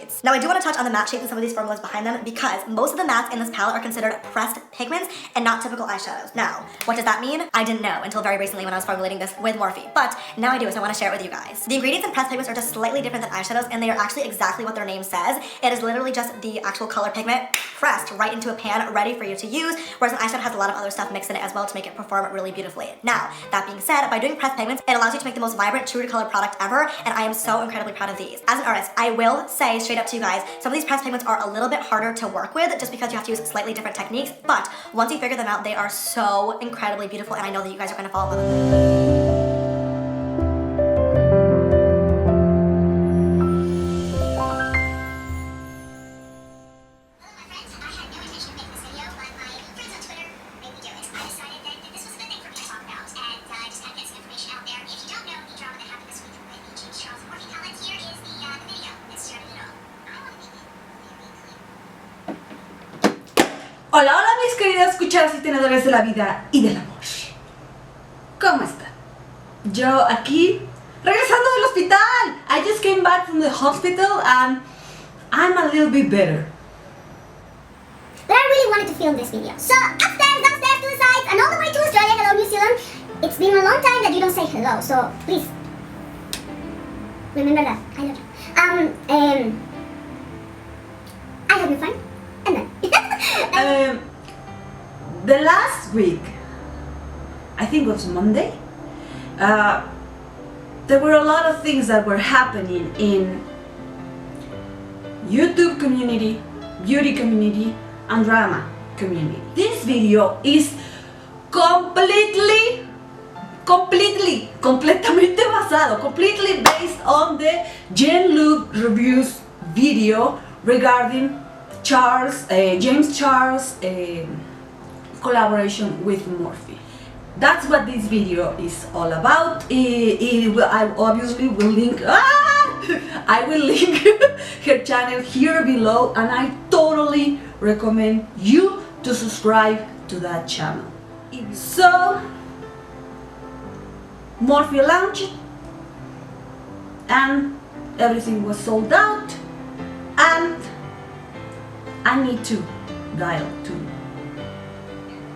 shades. Now I do want to touch on the matte shades and some of these formulas behind them because most of the mattes in this palette are considered pressed pigments and not typical eyeshadows. Now, what does that mean? I didn't know until very recently when I was formulating this with Morphe, but now I do, so I want to share it with you guys. The ingredients in pressed pigments are just slightly different than eyeshadows, and they are actually exactly what their name says. It is literally just the actual color pigment pressed right into a pan, ready for you to use, whereas an eyeshadow has a lot of other stuff mixed in it as well to make it perform really beautifully. Now, that being said, by doing pressed pigments, it allows you to make the most vibrant, true to color product ever, and I am so incredibly proud of these. As an artist, I will say straight up to you guys, some of these pressed pigments are a little bit harder to work with just because you have to use slightly different techniques, but once you figure them out, they are so incredibly beautiful, and I know that you guys are going to fall in love with them. Hola, hola mis queridas cucharas y tenedores de la vida y del amor. ¿Cómo están? Yo aquí, regresando del hospital. I just came back from the hospital and I'm a little bit better. But I really wanted to film this video. So upstairs, downstairs, to the sides, and all the way to Australia. Hello, New Zealand. It's been a long time that you don't say hello, so please remember that. I love you. I hope you're fine. And then The last week, I think it was Monday, there were a lot of things that were happening in YouTube community, beauty community, and drama community. This video is completely based on the Luvs Reviews video regarding James Charles collaboration with Morphe. That's what this video is all about. I obviously will link. I will link her channel here below, and I totally recommend you to subscribe to that channel. So, Morphe launched, and everything was sold out, and I need to dial to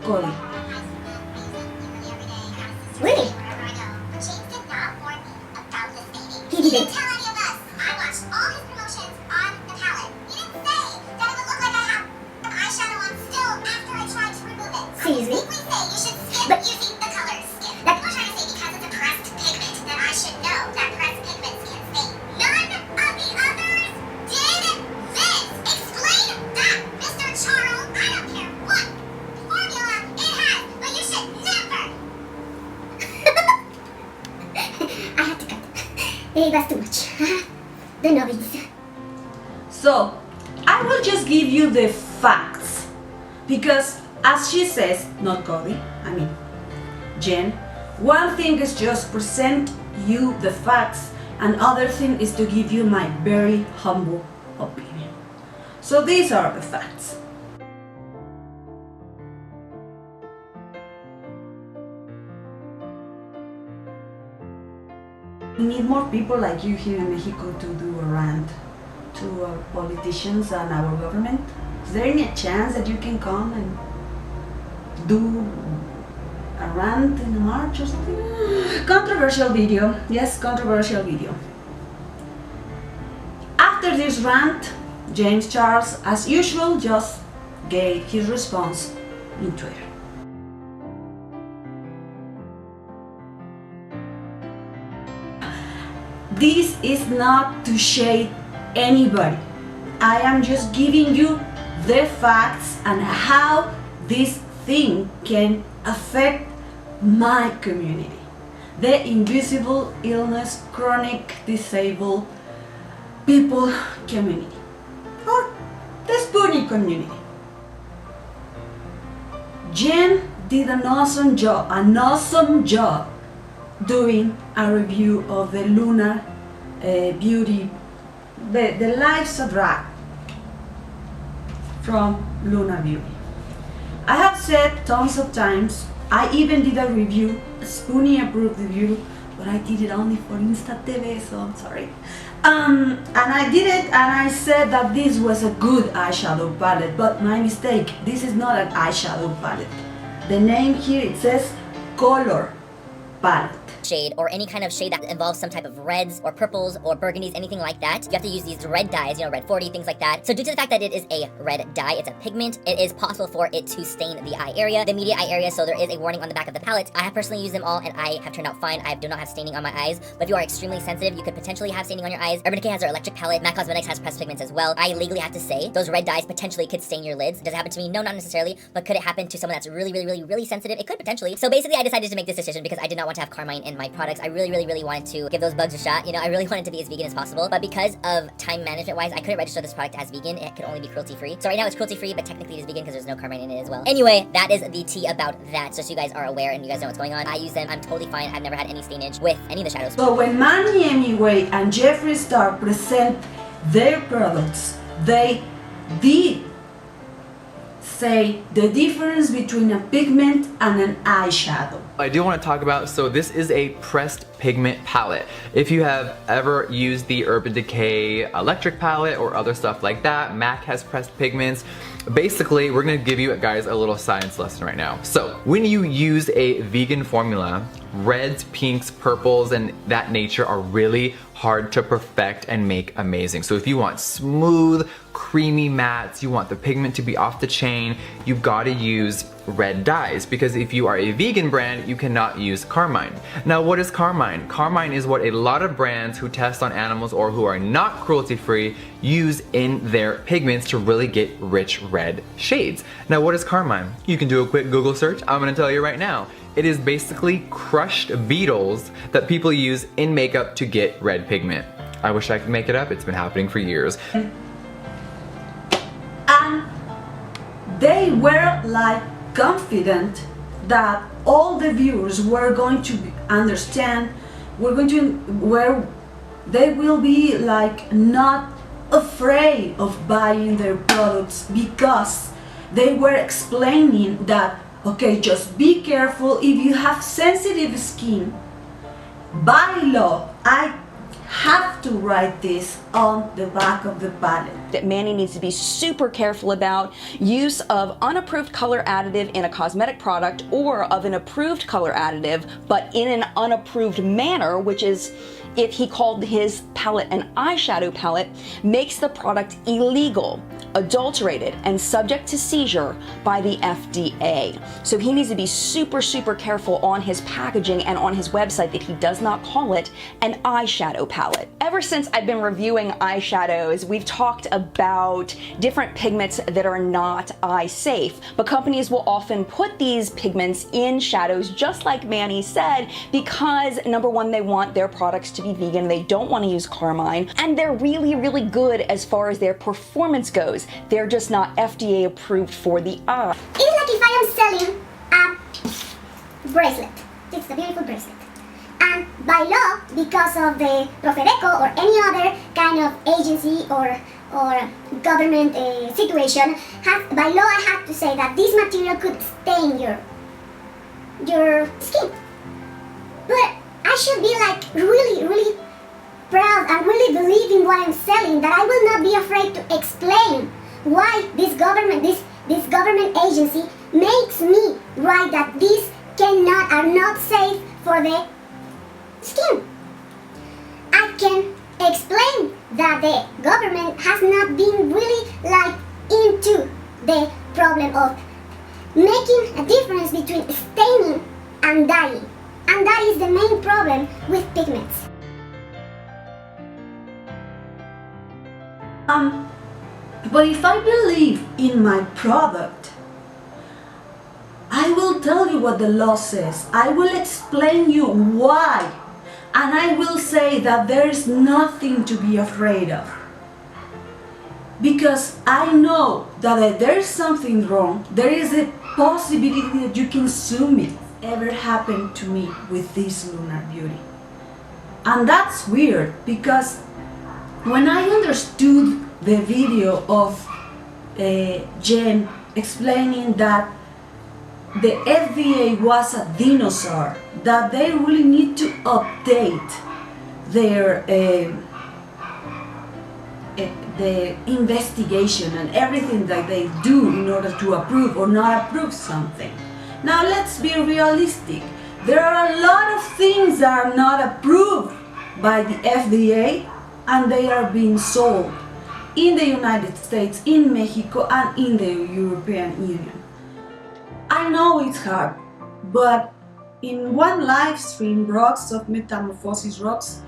Cody. really, he didn't. Tell any of us. I watched all his promotions on the palette. He didn't say that it would look like I have an eyeshadow on still after I tried to remove it. Seriously? We say you should skip using the color skip. People are trying to say because it's a pressed pigment that I should know that pressed pigments can stain. None of the others did this. Explain that, Mr. Charles. I don't care what formula it has, but you should never. I have to cut. Hey, that's too much. The novice. So, I will just give you the facts, because as she says, not Cody, I mean Jen, one thing is just present you the facts, and other thing is to give you my very humble opinion. So these are the facts. We need more people like you here in Mexico to do a rant to our politicians and our government. Is there any chance that you can come and do a rant in a march or something? Controversial video. Yes, controversial video. After this rant, James Charles, as usual, just gave his response in Twitter. This is not to shade anybody. I am just giving you the facts and how this thing can affect my community. The invisible illness, chronic disabled people community. Or the spoony community. Jen did an awesome job doing a review of the Lunar Beauty, the Life's a Drag from Lunar Beauty. I have said tons of times, I even did a review, a Spoonie approved review but I did it only for Insta TV, so I'm sorry. And I did it, and I said that this was a good eyeshadow palette, but my mistake, this is not an eyeshadow palette. The name here, it says color palette. Shade or any kind of shade that involves some type of reds or purples or burgundies, anything like that, you have to use these red dyes, you know, red 40, things like that. So due to the fact that it is a red dye, it's a pigment, it is possible for it to stain the eye area, the immediate eye area, so there is a warning on the back of the palette. I have personally used them all and I have turned out fine. I do not have staining on my eyes, but if you are extremely sensitive, you could potentially have staining on your eyes. Urban Decay has their electric palette, MAC Cosmetics has pressed pigments as well. I legally have to say, those red dyes potentially could stain your lids. Does it happen to me? No, not necessarily, but could it happen to someone that's really sensitive? It could potentially. So basically I decided to make this decision because I did not want to have carmine in my products. I really wanted to give those bugs a shot. You know, I really wanted to be as vegan as possible, but because of time management wise, I couldn't register this product as vegan. It could only be cruelty free. So right now it's cruelty free, but technically it is vegan because there's no carmine in it as well. Anyway, that is the tea about that. So you guys are aware and you guys know what's going on. I use them. I'm totally fine. I've never had any stainage with any of the shadows. So when Manny Hemingway and Jeffree Star present their products, they did say the difference between a pigment and an eyeshadow. I do want to talk about, so this is a pressed pigment palette. If you have ever used the Urban Decay electric palette or other stuff like that, MAC has pressed pigments. Basically, we're gonna give you guys a little science lesson right now. So, when you use a vegan formula, reds, pinks, purples, and that nature are really hard to perfect and make amazing. So if you want smooth, creamy mattes, you want the pigment to be off the chain, you've got to use red dyes, because if you are a vegan brand, you cannot use carmine. Now, what is carmine? Carmine is what a lot of brands who test on animals or who are not cruelty-free use in their pigments to really get rich red shades. Now, what is carmine? You can do a quick Google search. I'm gonna tell you right now. It is basically crushed beetles that people use in makeup to get red pigment. I wish I could make it up. It's been happening for years. And they were like confident that all the viewers were going to understand, where they will be like not afraid of buying their products, because they were explaining that, okay, just be careful if you have sensitive skin. By law, I have to write this on the back of the palette. That Manny needs to be super careful about use of unapproved color additive in a cosmetic product, or of an approved color additive but in an unapproved manner, which is, if he called his palette an eyeshadow palette, makes the product illegal, adulterated, and subject to seizure by the FDA. So he needs to be super careful on his packaging and on his website that he does not call it an eyeshadow palette. Ever since I've been reviewing eyeshadows, we've talked about different pigments that are not eye safe, but companies will often put these pigments in shadows, just like Manny said, because number one, they want their products to be vegan, they don't want to use carmine, and they're really good as far as their performance goes. They're just not FDA approved for the eye. It's like if I am selling a bracelet. It's a beautiful bracelet. And by law, because of the Profedeco or any other kind of agency or government situation, by law I have to say that this material could stain your skin. But I should be like really proud and really believe in what I'm selling, that I will not be afraid to explain why this government agency makes me write that these are not safe for the skin. I can explain that the government has not been really like into the problem of making a difference between staining and dyeing. And that is the main problem with pigments. But if I believe in my product, I will tell you what the law says. I will explain you why. And I will say that there is nothing to be afraid of. Because I know that if there is something wrong, there is a possibility that you can sue me. Ever happened to me with this Lunar Beauty. And that's weird, because when I understood the video of Jen explaining that the FDA was a dinosaur, that they really need to update their the investigation and everything that they do in order to approve or not approve something. Now let's be realistic. There are a lot of things that are not approved by the FDA and they are being sold in the United States, in Mexico, and in the European Union. I know it's hard, but in one live stream, Rocks of Metamorphosis Rocks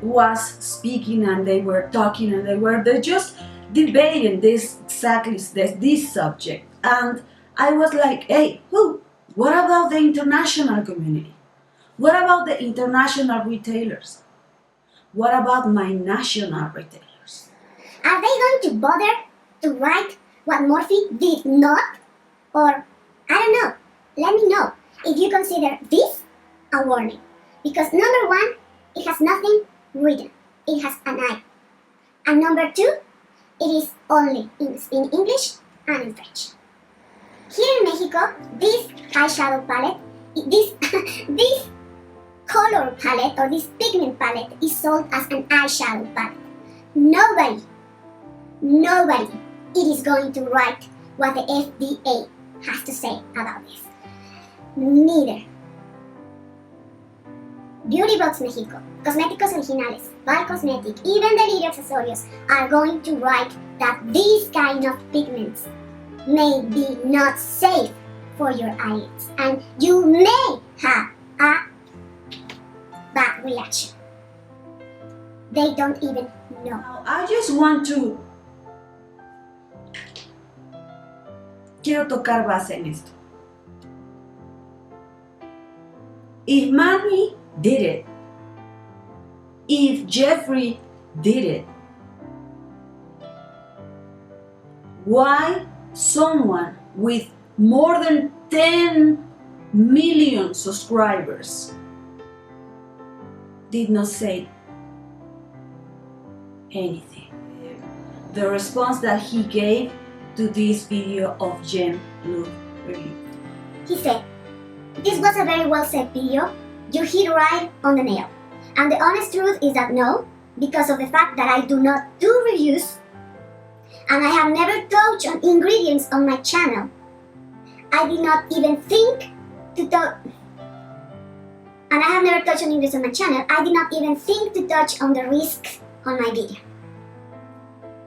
was speaking, and they were talking, and they just debating this subject. And I was like, hey, what about the international community? What about the international retailers? What about my national retailers? Are they going to bother to write what Morphe did not? Or, I don't know, let me know if you consider this a warning. Because number one, it has nothing written. It has an eye. And number two, it is only in English and in French. Here in Mexico, this eyeshadow palette, this color palette or this pigment palette is sold as an eyeshadow palette. Nobody, it is going to write what the FDA has to say about this. Neither. Beauty Box Mexico, Cosméticos Originales, Val Cosmetic, even the Luvs Accesorios are going to write that these kind of pigments may be not safe for your eyelids and you may have a bad reaction. They don't even know. Now, I just want to... Quiero tocar base en esto. If Manny did it, if Jeffrey did it, why someone with more than 10 million subscribers did not say anything? The response that he gave to this video of Luvs Reviews. He said, "This was a very well said video. You hit right on the nail. And the honest truth is that no, because of the fact that I do not do reviews and I have never touched on ingredients on my channel. I did not even think to touch, and I have never touched on ingredients on my channel. I did not even think to touch on the risks on my video.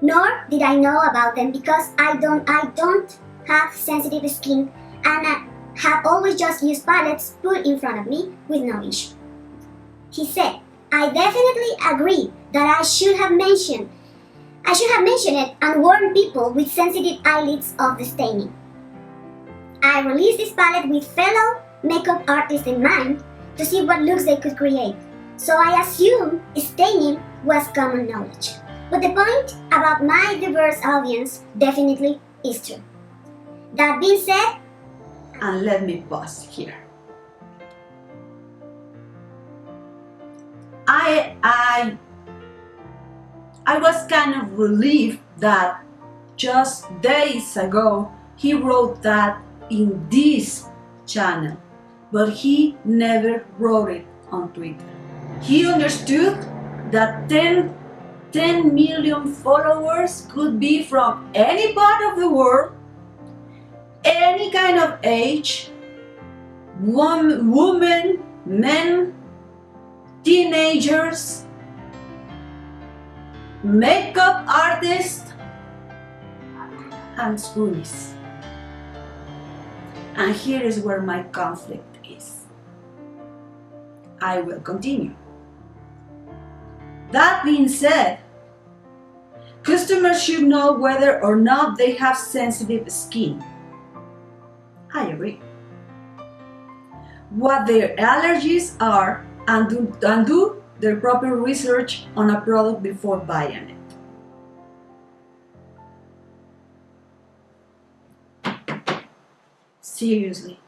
Nor did I know about them because I don't have sensitive skin and I have always just used palettes put in front of me with no issue." He said, "I definitely agree that I should have mentioned it and warned people with sensitive eyelids of the staining. I released this palette with fellow makeup artists in mind to see what looks they could create. So I assumed staining was common knowledge. But the point about my diverse audience definitely is true. That being said," and let me pause here. I was kind of relieved that just days ago he wrote that in this channel, but he never wrote it on Twitter. He understood that 10 million followers could be from any part of the world, any kind of age, women, men, teenagers, makeup artists, and spoonies. And here is where my conflict is. I will continue. That being said, customers should know whether or not they have sensitive skin. I agree. What their allergies are and do their proper research on a product before buying it. Seriously.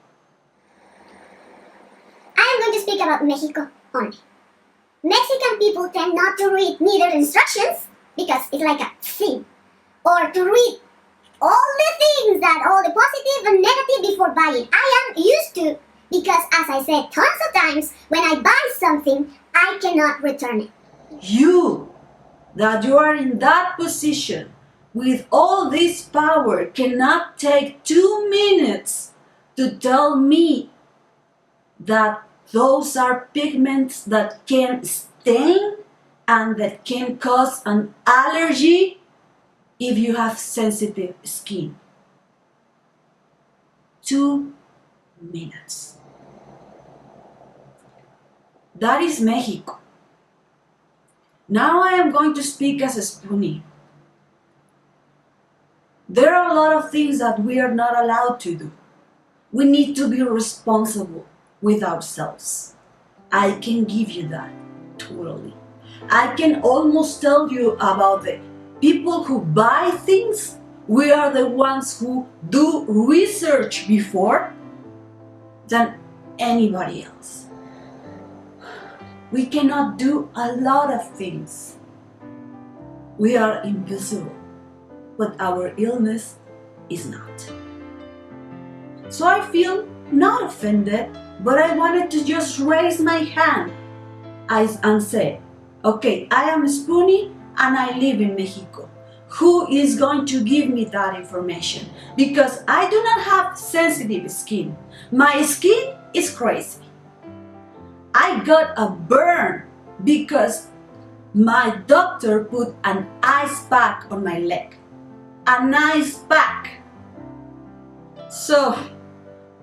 I am going to speak about Mexico only. Mexican people tend not to read neither instructions, because it's like a thing, or to read all the things that all the positive and negative before buying. I am used to, because as I said tons of times, when I buy something, I cannot return it. You, that you are in that position with all this power, cannot take 2 minutes to tell me that those are pigments that can stain and that can cause an allergy if you have sensitive skin. 2 minutes. That is Mexico. Now I am going to speak as a Spoonie. There are a lot of things that we are not allowed to do. We need to be responsible with ourselves. I can give you that, totally. I can almost tell you about the people who buy things. We are the ones who do research before than anybody else. We cannot do a lot of things. We are invisible, but our illness is not. So I feel not offended, but I wanted to just raise my hand and say, okay, I am a Spoonie and I live in Mexico. Who is going to give me that information? Because I do not have sensitive skin. My skin is crazy. I got a burn because my doctor put an ice pack on my leg. An ice pack. So,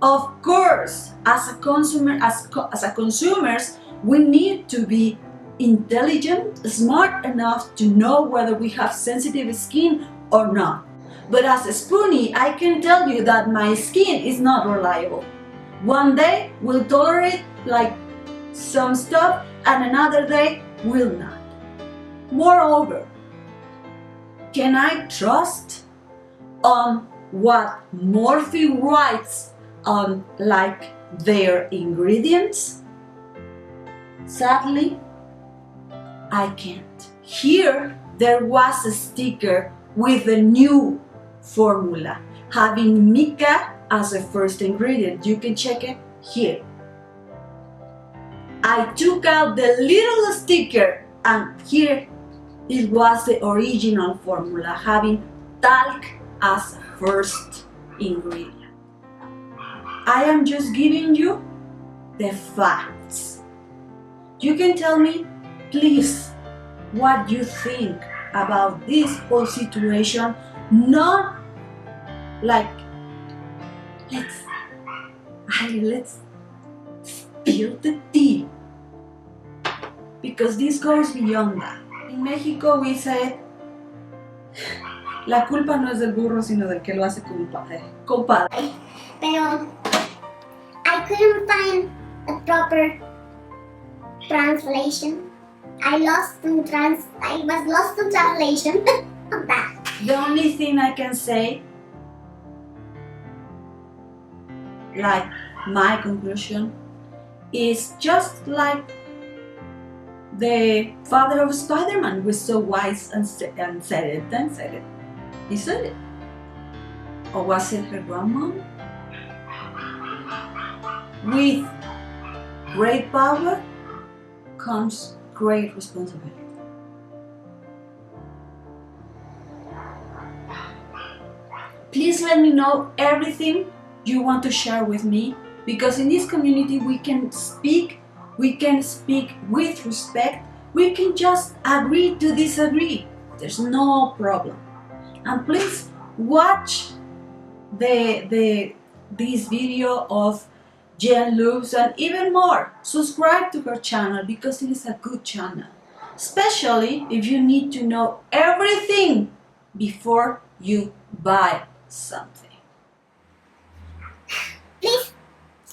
of course, as a consumer, as a consumers, we need to be intelligent, smart enough to know whether we have sensitive skin or not. But as a Spoonie, I can tell you that my skin is not reliable. One day will tolerate like some stuff and another day will not. Moreover, can I trust on what Morphe writes on like their ingredients? Sadly, I can't. Here there was a sticker with a new formula having mica as a first ingredient. You can check it here. I took out the little sticker and here it was the original formula having talc as first ingredient. I am just giving you the facts. You can tell me, please, what you think about this whole situation, not like let's spill the tea, because this goes beyond that. In Mexico we say, la culpa no es del burro sino del que lo hace compadre. Pero I couldn't find a proper translation. I was lost in translation of that. The only thing I can say, like my conclusion, is just like the father of Spider-Man was so wise and said it. He said it. Or was it her grandma? With great power comes great responsibility. Please let me know everything you want to share with me, because in this community we can speak with respect, we can just agree to disagree. There's no problem. And please watch this video of Jen Luvs and even more. Subscribe to her channel because it is a good channel, especially if you need to know everything before you buy something. Please,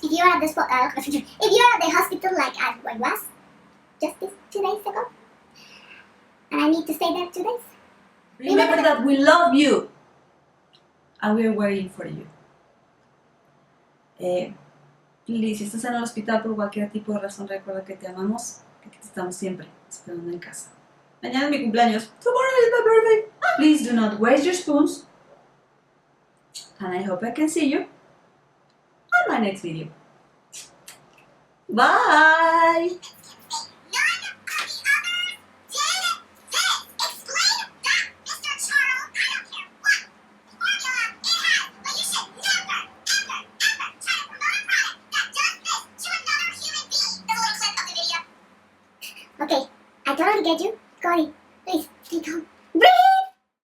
if you're at the hospital like I was just 2 days ago, and I need to stay there 2 days, remember that we love you and we're waiting for you. Please, si estás en el hospital por cualquier tipo de razón, recuerda que te amamos, que te estamos siempre esperando en casa. Mañana es mi cumpleaños. Tomorrow is my birthday. Please do not waste your spoons. And I hope I can see you on my next video. Bye! None of the others did this. Explain that, Mr. Charles. I don't care what formula it has, but you should never, ever, ever try to promote a product that does this to another human being. There's a little clip of the video. Okay, I totally get you. Cody, please, be calm. Breathe!